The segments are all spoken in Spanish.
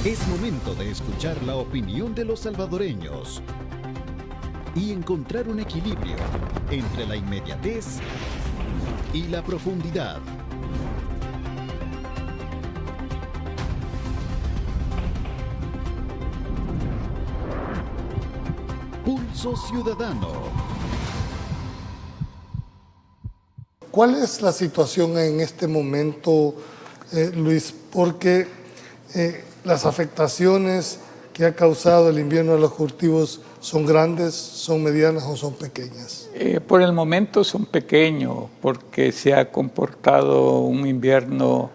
Es momento de escuchar la opinión de los salvadoreños y encontrar un equilibrio entre la inmediatez y la profundidad. Pulso Ciudadano. ¿Cuál es la situación en este momento, Luis? Porque las afectaciones que ha causado el invierno de los cultivos son grandes, son medianas o son pequeñas. Por el momento son pequeños porque se ha comportado un invierno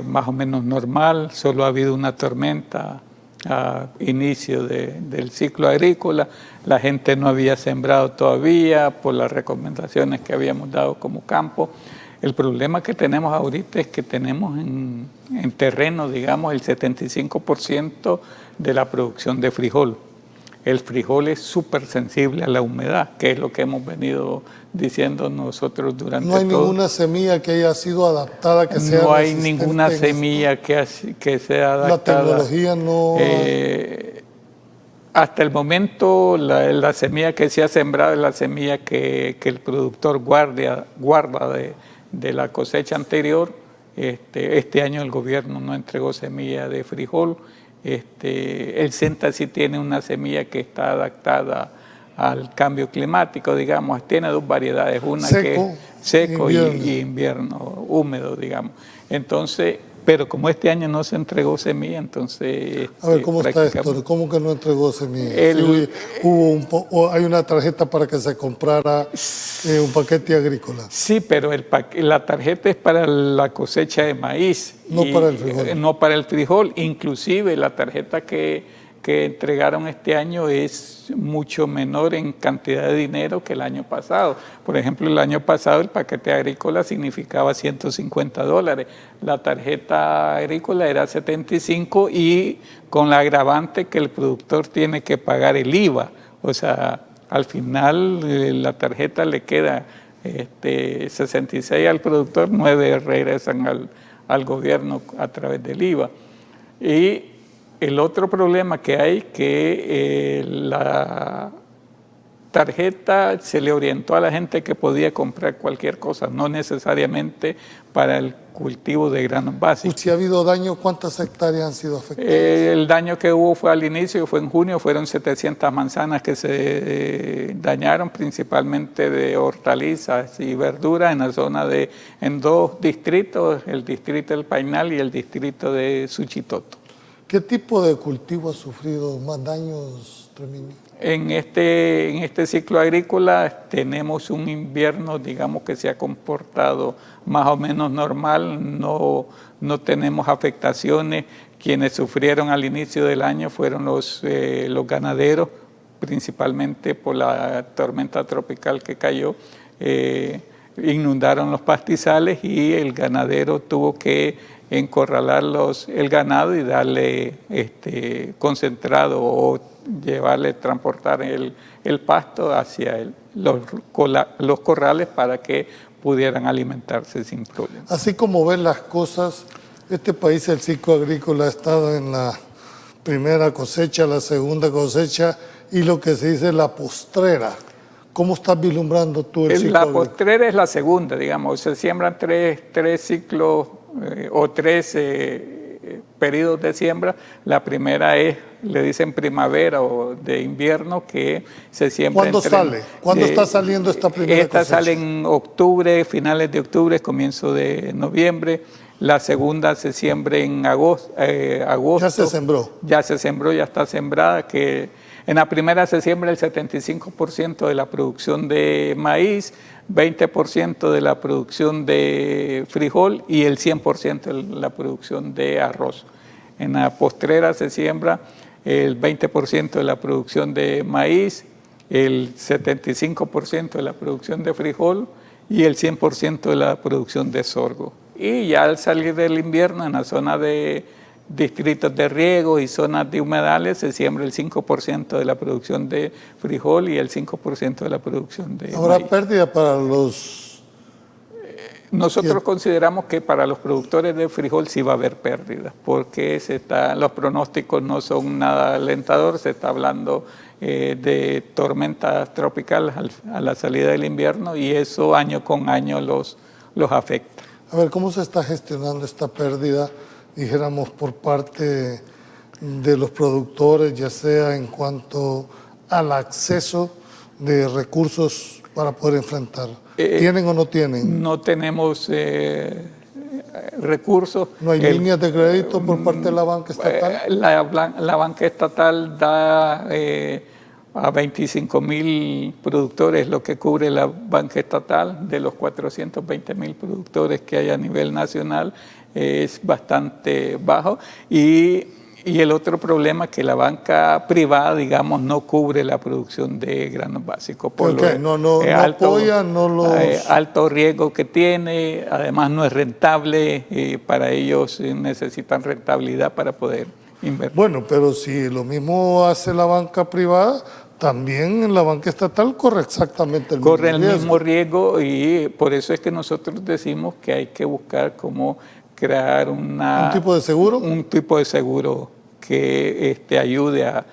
más o menos normal. Solo ha habido una tormenta a inicio del ciclo agrícola. La gente no había sembrado todavía por las recomendaciones que habíamos dado como campo. El problema que tenemos ahorita es que tenemos en terreno, digamos, el 75% de la producción de frijol. El frijol es súper sensible a la humedad, que es lo que hemos venido diciendo nosotros durante todo. No hay ninguna semilla que haya sido adaptada, que sea No hay ninguna semilla que sea adaptada. La tecnología no... Hasta el momento, la semilla que se ha sembrado es la semilla que el productor guarda de la cosecha anterior. Este año el gobierno no entregó semilla de frijol. El SENTA sí tiene una semilla que está adaptada al cambio climático, digamos. Tiene dos variedades, una que es seco y invierno húmedo, digamos. Entonces, pero como este año no se entregó semilla, entonces... A ver, ¿cómo está esto? ¿Cómo que no entregó semilla? Hay una tarjeta para que se comprara un paquete agrícola. Sí, pero la tarjeta es para la cosecha de maíz. No para el frijol. No para el frijol. Inclusive la tarjeta que entregaron este año es mucho menor en cantidad de dinero que el año pasado. Por ejemplo, el año pasado el paquete agrícola significaba $150. La tarjeta agrícola era 75 y con la agravante que el productor tiene que pagar el IVA. O sea, al final la tarjeta le queda 66 al productor, 9 regresan al gobierno a través del IVA. Y el otro problema que hay que la tarjeta se le orientó a la gente que podía comprar cualquier cosa, no necesariamente para el cultivo de granos básicos. Si ha habido daño, ¿cuántas hectáreas han sido afectadas? El daño que hubo fue al inicio, fue en junio, fueron 700 manzanas que se dañaron, principalmente de hortalizas y verduras en la zona en dos distritos, el distrito del Painal y el distrito de Suchitoto. ¿Qué tipo de cultivo ha sufrido más daños, Tremini? En este ciclo agrícola tenemos un invierno, digamos, que se ha comportado más o menos normal, no tenemos afectaciones. Quienes sufrieron al inicio del año fueron los ganaderos, principalmente por la tormenta tropical que cayó. Inundaron los pastizales y el ganadero tuvo que encorralar el ganado y darle concentrado o transportar el pasto hacia los corrales para que pudieran alimentarse sin problema. Así como ven las cosas, este país, el ciclo agrícola ha estado en la primera cosecha, la segunda cosecha y lo que se dice la postrera. ¿Cómo estás vislumbrando tú el ciclo agrícola? La postrera es la segunda, digamos, se siembran tres ciclos o tres periodos de siembra. La primera es, le dicen primavera o de invierno, que se siembra. ¿Cuándo sale? ¿Cuándo está saliendo esta primera cosecha? Esta sale en octubre, finales de octubre, comienzo de noviembre. La segunda se siembra en agosto. ¿Ya se sembró? Ya se sembró, ya está sembrada. Que en la primera se siembra el 75% de la producción de maíz, 20% de la producción de frijol y el 100% de la producción de arroz. En la postrera se siembra el 20% de la producción de maíz, el 75% de la producción de frijol y el 100% de la producción de sorgo. Y ya al salir del invierno, en la zona de distritos de riego y zonas de humedales, se siembra el 5% de la producción de frijol y el 5% de la producción de ¿Habrá maíz. pérdida para los Nosotros consideramos que para los productores de frijol sí va a haber pérdidas, porque los pronósticos no son nada alentadores. Se está hablando de tormentas tropicales a la salida del invierno, y eso año con año los afecta. A ver, ¿cómo se está gestionando esta pérdida, dijéramos, por parte de los productores, ya sea en cuanto al acceso de recursos para poder enfrentar? ¿Tienen o no tienen? No tenemos recursos. ¿No hay líneas de crédito por parte de la banca estatal? La banca estatal da a 25.000 productores lo que cubre la banca estatal. De los 420.000 productores que hay a nivel nacional, es bastante bajo. Y el otro problema es que la banca privada, digamos, no cubre la producción de granos básicos. Por no apoya, no los... alto riesgo que tiene, además no es rentable, para ellos necesitan rentabilidad para poder invertir. Bueno, pero si lo mismo hace la banca privada, también la banca estatal corre exactamente el mismo riesgo. Corre el mismo riesgo, y por eso es que nosotros decimos que hay que buscar cómo crear ¿Un tipo de seguro? Un tipo de seguro que ayude a...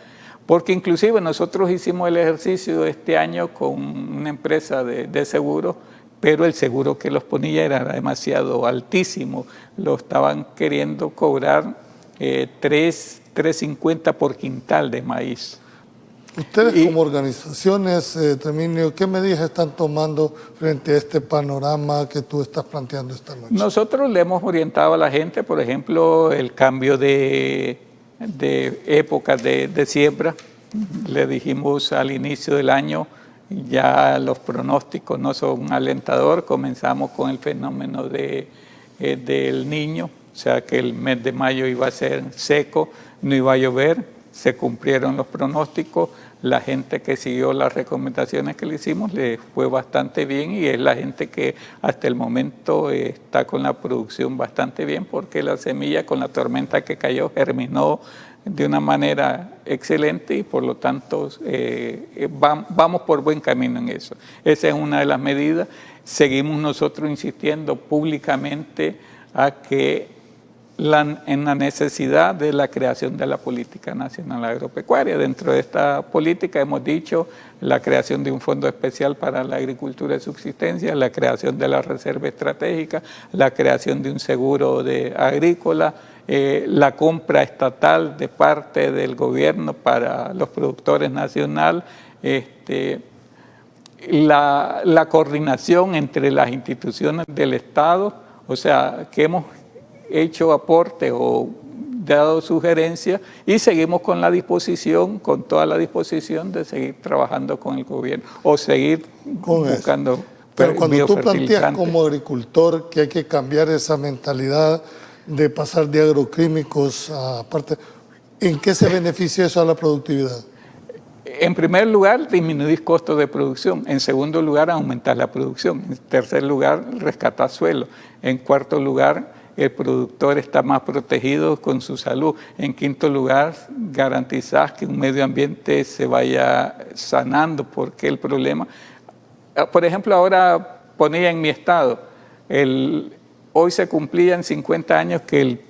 Porque inclusive nosotros hicimos el ejercicio este año con una empresa de seguros, pero el seguro que los ponía era demasiado altísimo. Lo estaban queriendo cobrar $3.50 por quintal de maíz. Ustedes como organizaciones, Terminio, ¿qué medidas están tomando frente a este panorama que tú estás planteando esta noche? Nosotros le hemos orientado a la gente, por ejemplo, el cambio de épocas de siembra. Le dijimos al inicio del año, ya los pronósticos no son alentadores. Comenzamos con el fenómeno del Niño, o sea que el mes de mayo iba a ser seco, no iba a llover. Se cumplieron los pronósticos. La gente que siguió las recomendaciones que le hicimos le fue bastante bien, y es la gente que hasta el momento está con la producción bastante bien, porque la semilla con la tormenta que cayó germinó de una manera excelente, y por lo tanto vamos por buen camino en eso. Esa es una de las medidas. Seguimos nosotros insistiendo públicamente en la necesidad de la creación de la Política Nacional Agropecuaria. Dentro de esta política hemos dicho la creación de un fondo especial para la agricultura de subsistencia, la creación de la reserva estratégica, la creación de un seguro agrícola, la compra estatal de parte del gobierno para los productores nacionales, la coordinación entre las instituciones del Estado, o sea, que hemos hecho aporte o dado sugerencias, y seguimos con toda la disposición de seguir trabajando con el gobierno o seguir buscando eso. Pero cuando tú planteas como agricultor que hay que cambiar esa mentalidad de pasar de agroquímicos a parte, ¿en qué se beneficia eso a la productividad? En primer lugar, disminuir costos de producción. En segundo lugar, aumentar la producción. En tercer lugar, rescatar suelo. En cuarto lugar, el productor está más protegido con su salud. En quinto lugar, garantizar que un medio ambiente se vaya sanando, porque el problema... Por ejemplo, ahora ponía en mi estado, hoy se cumplían 50 años que el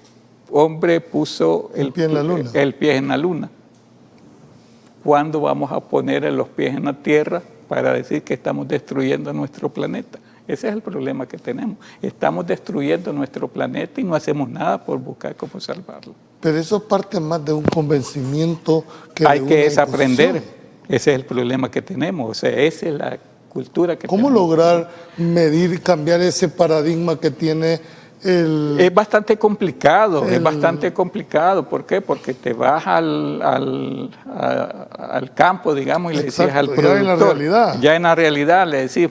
hombre puso el pie en la luna. ¿Cuándo vamos a poner los pies en la tierra para decir que estamos destruyendo nuestro planeta? Ese es el problema que tenemos. Estamos destruyendo nuestro planeta y no hacemos nada por buscar cómo salvarlo. Pero eso parte más de un convencimiento que hay que desaprender. Ese es el problema que tenemos. O sea, esa es la cultura que ¿Cómo tenemos. lograr medir, cambiar ese paradigma que tiene Es bastante complicado, es bastante complicado. ¿Por qué? Porque te vas al campo, digamos, y le decías al productor. Ya en la realidad. Ya en la realidad le decís,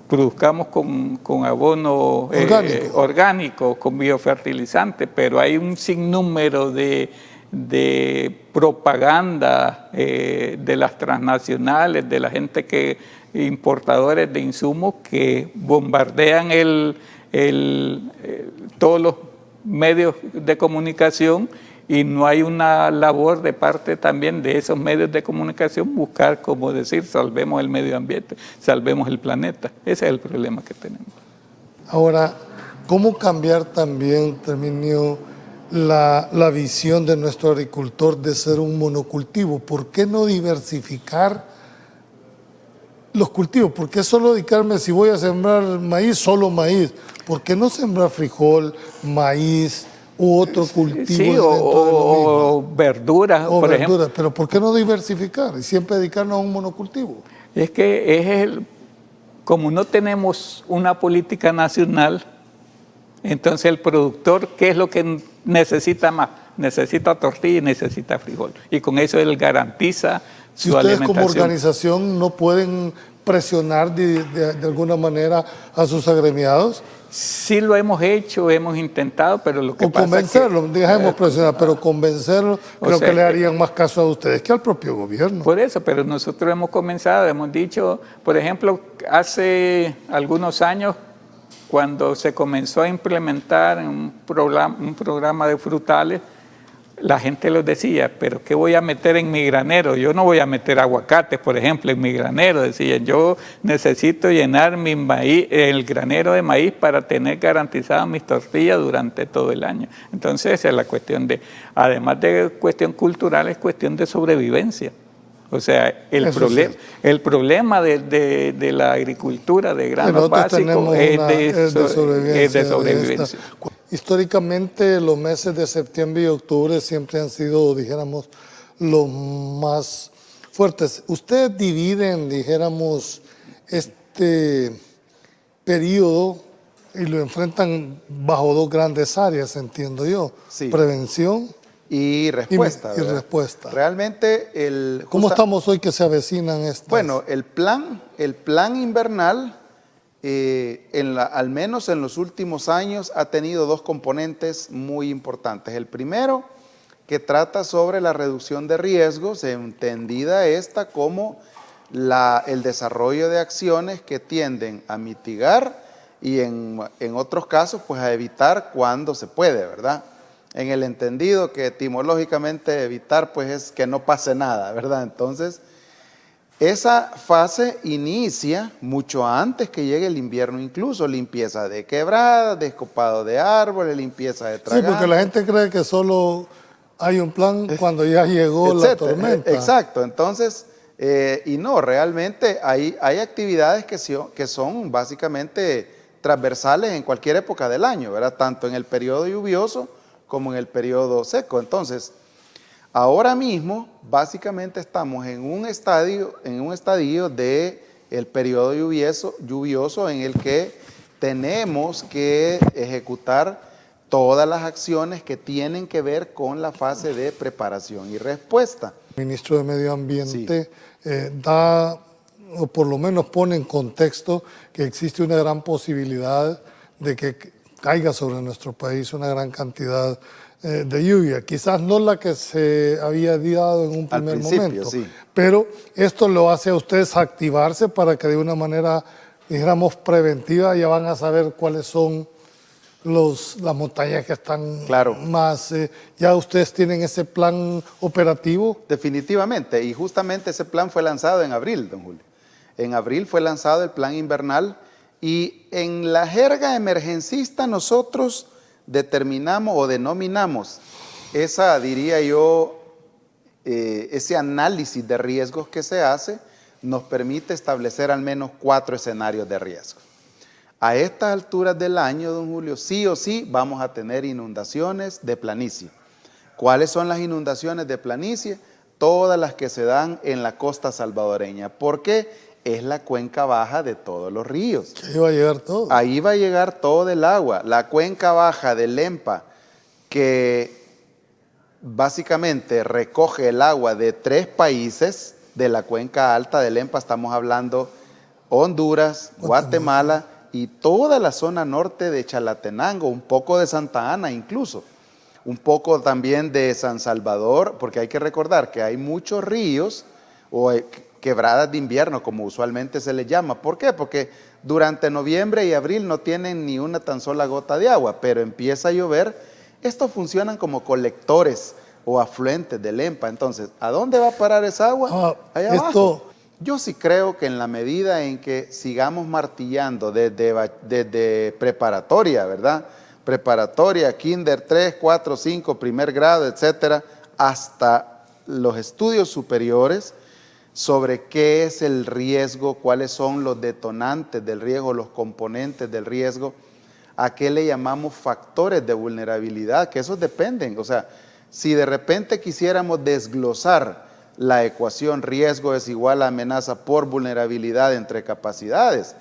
produzcamos con abono orgánico, con biofertilizante, pero hay un sinnúmero de propaganda de las transnacionales, de la gente importadores de insumos que bombardean todos los medios de comunicación, y no hay una labor de parte también de esos medios de comunicación buscar, como decir, salvemos el medio ambiente, salvemos el planeta. Ese es el problema que tenemos. Ahora, ¿Cómo cambiar también, Terminio, la visión de nuestro agricultor de ser un monocultivo? ¿Por qué no diversificar los cultivos? ¿Por qué solo dedicarme, si voy a sembrar maíz, solo maíz? ¿Por qué no sembrar frijol, maíz u otro cultivo? Sí, dentro de lo mismo? o verduras, O por verduras, ejemplo. pero ¿por qué no diversificar y siempre dedicarnos a un monocultivo? Es que como no tenemos una política nacional, entonces el productor, ¿qué es lo que necesita más? Necesita tortilla y necesita frijol. Y con eso él garantiza Si su ustedes alimentación. como organización no pueden presionar de alguna manera a sus agremiados, Sí lo hemos hecho, hemos intentado, pero lo que o pasa convencerlos, es que, dejemos presionar, pero convencerlos, creo sea, que le harían más caso a ustedes que al propio gobierno. por eso, pero nosotros hemos comenzado, hemos dicho, por ejemplo, hace algunos años, cuando se comenzó a implementar un programa de frutales, la gente los decía, pero ¿qué voy a meter en mi granero? Yo no voy a meter aguacates, por ejemplo, en mi granero. Decían, yo necesito llenar mi maíz, el granero de maíz para tener garantizadas mis tortillas durante todo el año. Entonces esa es la cuestión además de cuestión cultural, es cuestión de sobrevivencia. O sea, el problema de la agricultura de granos básicos es de sobrevivencia. Históricamente los meses de septiembre y octubre siempre han sido, dijéramos, los más fuertes. Ustedes dividen, dijéramos, este periodo y lo enfrentan bajo dos grandes áreas, entiendo yo. Sí. Prevención y respuesta. Y respuesta. Realmente ¿Cómo estamos hoy que se avecinan estas? Bueno, el plan invernal, al menos en los últimos años, ha tenido dos componentes muy importantes. El primero, que trata sobre la reducción de riesgos, entendida esta como el desarrollo de acciones que tienden a mitigar y en otros casos, pues a evitar cuando se puede, ¿verdad? En el entendido que etimológicamente evitar, pues es que no pase nada, ¿verdad? Entonces, esa fase inicia mucho antes que llegue el invierno, incluso limpieza de quebradas, descopado de árboles, limpieza de tragantes. Sí, porque la gente cree que solo hay un plan cuando ya llegó la tormenta. Exacto, entonces, y no, realmente hay actividades que son básicamente transversales en cualquier época del año, ¿verdad? Tanto en el periodo lluvioso como en el periodo seco. Entonces, ahora mismo, básicamente estamos en un estadio de el periodo lluvioso en el que tenemos que ejecutar todas las acciones que tienen que ver con la fase de preparación y respuesta. El ministro de Medio Ambiente da, o por lo menos pone en contexto, que existe una gran posibilidad de que caiga sobre nuestro país una gran cantidad de lluvia, quizás no la que se había dado en un primer momento, sí. Pero esto lo hace a ustedes activarse para que de una manera, dijéramos, preventiva, ya van a saber cuáles son las montañas que están más, ya ustedes tienen ese plan operativo. Definitivamente, y justamente ese plan fue lanzado en abril, don Julio. En abril fue lanzado el plan invernal y en la jerga emergencista nosotros determinamos o denominamos diría yo, ese análisis de riesgos que se hace nos permite establecer al menos 4 escenarios de riesgo. A estas alturas del año, don Julio, sí o sí vamos a tener inundaciones de planicie. ¿Cuáles son las inundaciones de planicie? Todas las que se dan en la costa salvadoreña. ¿Por qué? Es la cuenca baja de todos los ríos. Ahí va a llegar todo. Ahí va a llegar todo el agua. La cuenca baja del Lempa, que básicamente recoge el agua de 3 países de la cuenca alta del Lempa, estamos hablando Honduras, Guatemala y toda la zona norte de Chalatenango, un poco de Santa Ana incluso, un poco también de San Salvador, porque hay que recordar que hay muchos ríos o quebradas de invierno, como usualmente se les llama. ¿Por qué? Porque durante noviembre y abril no tienen ni una tan sola gota de agua, pero empieza a llover. Estos funcionan como colectores o afluentes del Lempa. Entonces, ¿a dónde va a parar esa agua? Allá abajo. Yo sí creo que en la medida en que sigamos martillando desde preparatoria, ¿verdad? Preparatoria, kinder 3, 4, 5, primer grado, etcétera, hasta los estudios superiores sobre qué es el riesgo, cuáles son los detonantes del riesgo, los componentes del riesgo, a qué le llamamos factores de vulnerabilidad, que esos dependen. O sea, si de repente quisiéramos desglosar la ecuación riesgo es igual a amenaza por vulnerabilidad entre capacidades,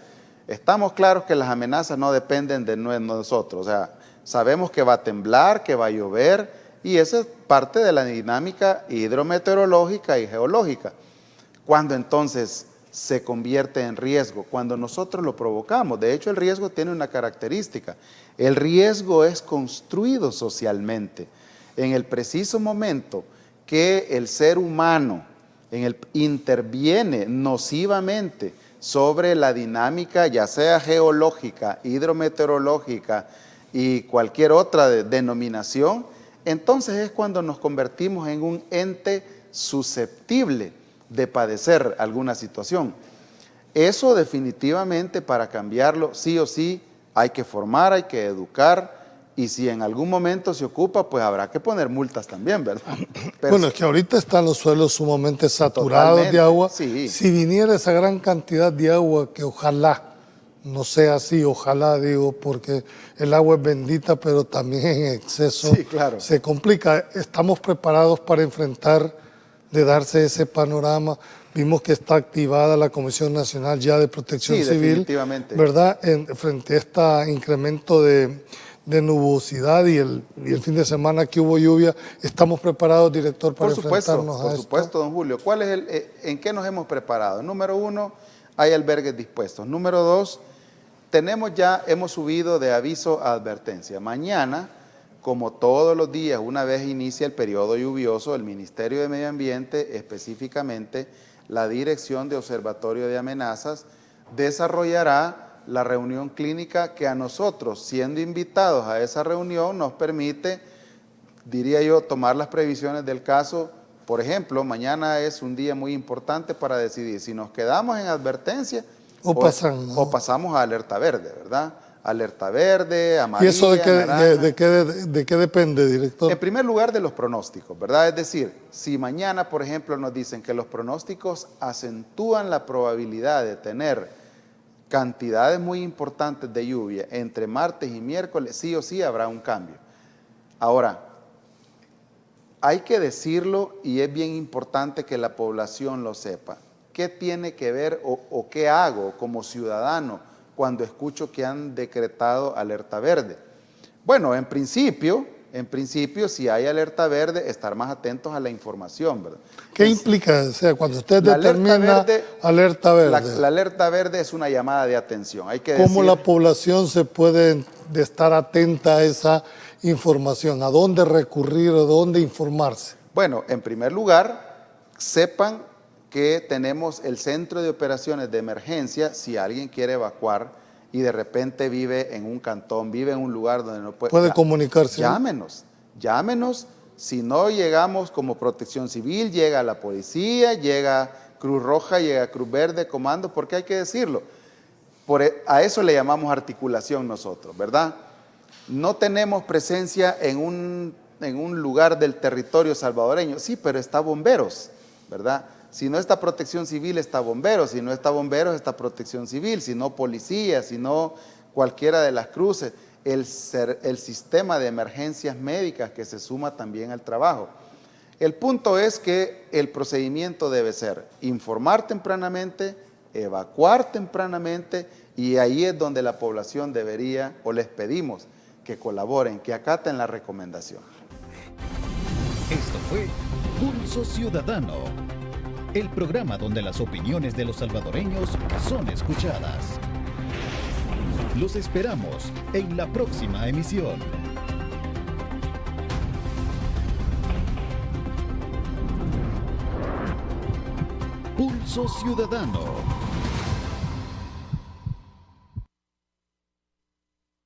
estamos claros que las amenazas no dependen de nosotros. O sea, sabemos que va a temblar, que va a llover, y esa es parte de la dinámica hidrometeorológica y geológica. Cuando entonces se convierte en riesgo, cuando nosotros lo provocamos. De hecho, el riesgo tiene una característica. El riesgo es construido socialmente. En el preciso momento que el ser humano interviene nocivamente sobre la dinámica, ya sea geológica, hidrometeorológica y cualquier otra denominación, entonces es cuando nos convertimos en un ente susceptible de padecer alguna situación. Eso definitivamente, para cambiarlo, sí o sí, hay que formar, hay que educar, y si en algún momento se ocupa, pues habrá que poner multas también, ¿verdad? Pero bueno, es que ahorita están los suelos sumamente saturados de agua. Sí. Si viniera esa gran cantidad de agua, que ojalá no sea así, ojalá, digo, porque el agua es bendita, pero también en exceso sí, claro, se complica. Estamos preparados para enfrentar, de darse ese panorama. Vimos que está activada la Comisión Nacional ya de Protección Civil, definitivamente, ¿verdad? Frente a este incremento de nubosidad y el fin de semana que hubo lluvia, ¿estamos preparados, director, para enfrentarnos a esto? Por supuesto, don Julio. ¿En qué nos hemos preparado? Número 1, hay albergues dispuestos. Número 2, hemos subido de aviso a advertencia. Mañana, como todos los días, una vez inicia el periodo lluvioso, el Ministerio de Medio Ambiente, específicamente la Dirección de Observatorio de Amenazas, desarrollará la reunión clínica que a nosotros, siendo invitados a esa reunión, nos permite, diría yo, tomar las previsiones del caso. Por ejemplo, mañana es un día muy importante para decidir si nos quedamos en advertencia o pasamos a alerta verde, ¿verdad? Alerta verde, amarilla, ¿Y eso de qué depende, director? En primer lugar, de los pronósticos, ¿verdad? Es decir, si mañana, por ejemplo, nos dicen que los pronósticos acentúan la probabilidad de tener cantidades muy importantes de lluvia entre martes y miércoles, sí o sí habrá un cambio. Ahora, hay que decirlo y es bien importante que la población lo sepa. ¿Qué tiene que ver o qué hago como ciudadano cuando escucho que han decretado alerta verde? Bueno, en principio, si hay alerta verde, estar más atentos a la información, ¿verdad? ¿Qué implica? O sea, cuando usted determina alerta verde. La alerta verde es una llamada de atención. Hay que ¿Cómo la población se puede estar atenta a esa información? ¿A dónde recurrir o dónde informarse? Bueno, en primer lugar, sepan que tenemos el Centro de Operaciones de Emergencia si alguien quiere evacuar y de repente vive en un cantón, vive en un lugar donde no puede comunicarse. Llámenos. Si no llegamos como Protección Civil, llega la policía, llega Cruz Roja, llega Cruz Verde, Comando, porque hay que decirlo. A eso le llamamos articulación nosotros, ¿verdad? No tenemos presencia en un lugar del territorio salvadoreño, sí, pero está bomberos, ¿verdad? Si no está Protección Civil, está bomberos. Si no está bomberos, está Protección Civil. Si no policía, si no cualquiera de las cruces. El sistema de emergencias médicas que se suma también al trabajo. El punto es que el procedimiento debe ser informar tempranamente, evacuar tempranamente, y ahí es donde la población debería, o les pedimos que colaboren, que acaten la recomendación. Esto fue Pulso Ciudadano, el programa donde las opiniones de los salvadoreños son escuchadas. Los esperamos en la próxima emisión. Pulso Ciudadano.